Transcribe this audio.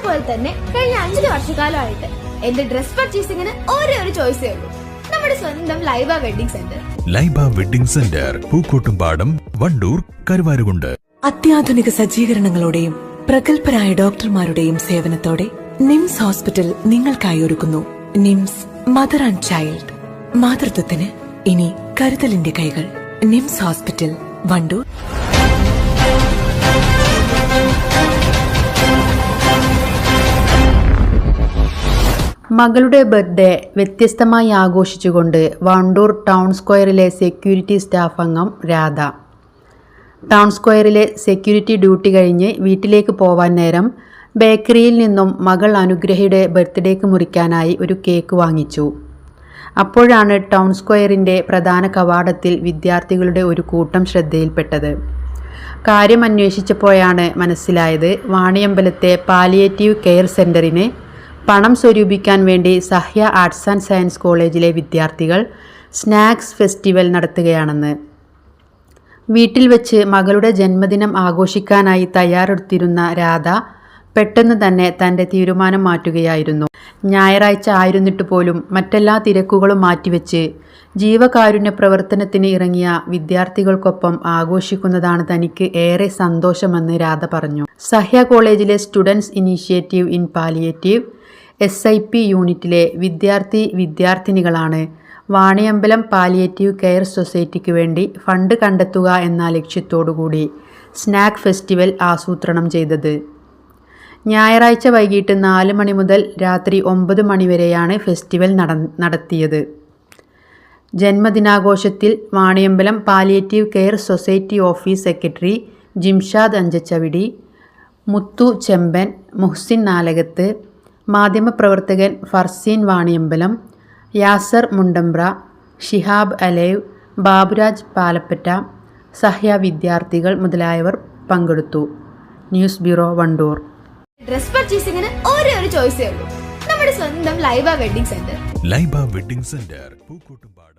പോലെ തന്നെ കഴിഞ്ഞ 5 വർഷക്കാലമായിട്ട് എന്റെ ഡ്രസ് പർച്ചേസിംഗിന് ഒരേ ഒരു ചോയ്സേ ഉള്ളൂ, നമ്മുടെ സ്വന്തം Laiba wedding centre. Laiba wedding centre, Pookkottumpadam, Wandoor, Karuvarakundu. അത്യാധുനിക സജ്ജീകരണങ്ങളോടെയും പ്രഗത്ഭരായ ഡോക്ടർമാരുടെയും സേവനത്തോടെ നിംസ് ഹോസ്പിറ്റൽ നിങ്ങൾക്കായി ഒരുക്കുന്നു നിംസ് മദർ ആൻഡ് ചൈൽഡ്. മാതൃത്വത്തിന് ഇനി കരുതലിന്റെ കൈകൾ. നിംസ് ഹോസ്പിറ്റൽ, വണ്ടൂർ. മകളുടെ ബർത്ത്ഡേ വ്യത്യസ്തമായി ആഘോഷിച്ചുകൊണ്ട് വണ്ടൂർ ടൗൺ സ്ക്വയറിലെ സെക്യൂരിറ്റി സ്റ്റാഫ് അംഗം രാധ. ടൗൺ സ്ക്വയറിലെ സെക്യൂരിറ്റി ഡ്യൂട്ടി കഴിഞ്ഞ് വീട്ടിലേക്ക് പോവാൻ നേരം ബേക്കറിയിൽ നിന്നും മകൾ അനുഗ്രഹയുടെ ബർത്ത്ഡേക്ക് മുറിക്കാനായി ഒരു കേക്ക് വാങ്ങിച്ചു. അപ്പോഴാണ് ടൗൺ സ്ക്വയറിൻ്റെ പ്രധാന കവാടത്തിൽ വിദ്യാർത്ഥികളുടെ ഒരു കൂട്ടം ശ്രദ്ധയിൽപ്പെട്ടത്. കാര്യം അന്വേഷിച്ചപ്പോഴാണ് മനസ്സിലായത് വാണിയമ്പലത്തെ പാലിയേറ്റീവ് കെയർ സെൻ്ററിന് പണം സ്വരൂപിക്കാൻ വേണ്ടി സഹ്യ ആർട്സ് ആൻഡ് സയൻസ് കോളേജിലെ വിദ്യാർത്ഥികൾ സ്നാക്സ് ഫെസ്റ്റിവൽ നടത്തുകയാണെന്ന്. വീട്ടിൽ വെച്ച് മകളുടെ ജന്മദിനം ആഘോഷിക്കാനായി തയ്യാറെടുത്തിരുന്ന രാധ പെട്ടെന്ന് തന്നെ തൻ്റെ തീരുമാനം മാറ്റുകയായിരുന്നു. ഞായറാഴ്ച ആയിരുന്നിട്ട് പോലും മറ്റെല്ലാ തിരക്കുകളും മാറ്റിവെച്ച് ജീവകാരുണ്യ പ്രവർത്തനത്തിന് ഇറങ്ങിയ വിദ്യാർത്ഥികൾക്കൊപ്പം ആഘോഷിക്കുന്നതാണ് തനിക്ക് ഏറെ സന്തോഷമെന്ന് രാധ പറഞ്ഞു. സഹ്യ കോളേജിലെ students initiative in palliative SIP യൂണിറ്റിലെ വിദ്യാർത്ഥിനികളാണ് വാണിയമ്പലം പാലിയേറ്റീവ് കെയർ സൊസൈറ്റിക്ക് വേണ്ടി ഫണ്ട് കണ്ടെത്തുക എന്ന ലക്ഷ്യത്തോടുകൂടി സ്നാക്ക് ഫെസ്റ്റിവൽ ആസൂത്രണം ചെയ്തത്. ഞായറാഴ്ച വൈകിട്ട് 4 മണി മുതൽ രാത്രി 9 മണി വരെയാണ് ഫെസ്റ്റിവൽ നടത്തിയത്. ജന്മദിനാഘോഷത്തിൽ Vaniyambalam palliative care society office secretary Jimshad Anchachavadi, Muthu Chemban, Muhsin Nalakath, മാധ്യമപ്രവർത്തകൻ ഫർസീൻ വാണിയമ്പലം, യാസർ മുണ്ടമ്പ്ര, ഷിഹാബ് അലേവ്, ബാബുരാജ് പാലപ്പറ്റ, സഹ്യ വിദ്യാർത്ഥികൾ മുതലായവർ പങ്കെടുത്തു. News bureau, Wandoor. ഡ്രസ് പർച്ചേസിംഗിന് ഒരേ ഒരു ചോയ്സേ ഉള്ളൂ, നമ്മുടെ സ്വന്തം Laiba wedding centre. Laiba wedding centre, Pookkottumpadam.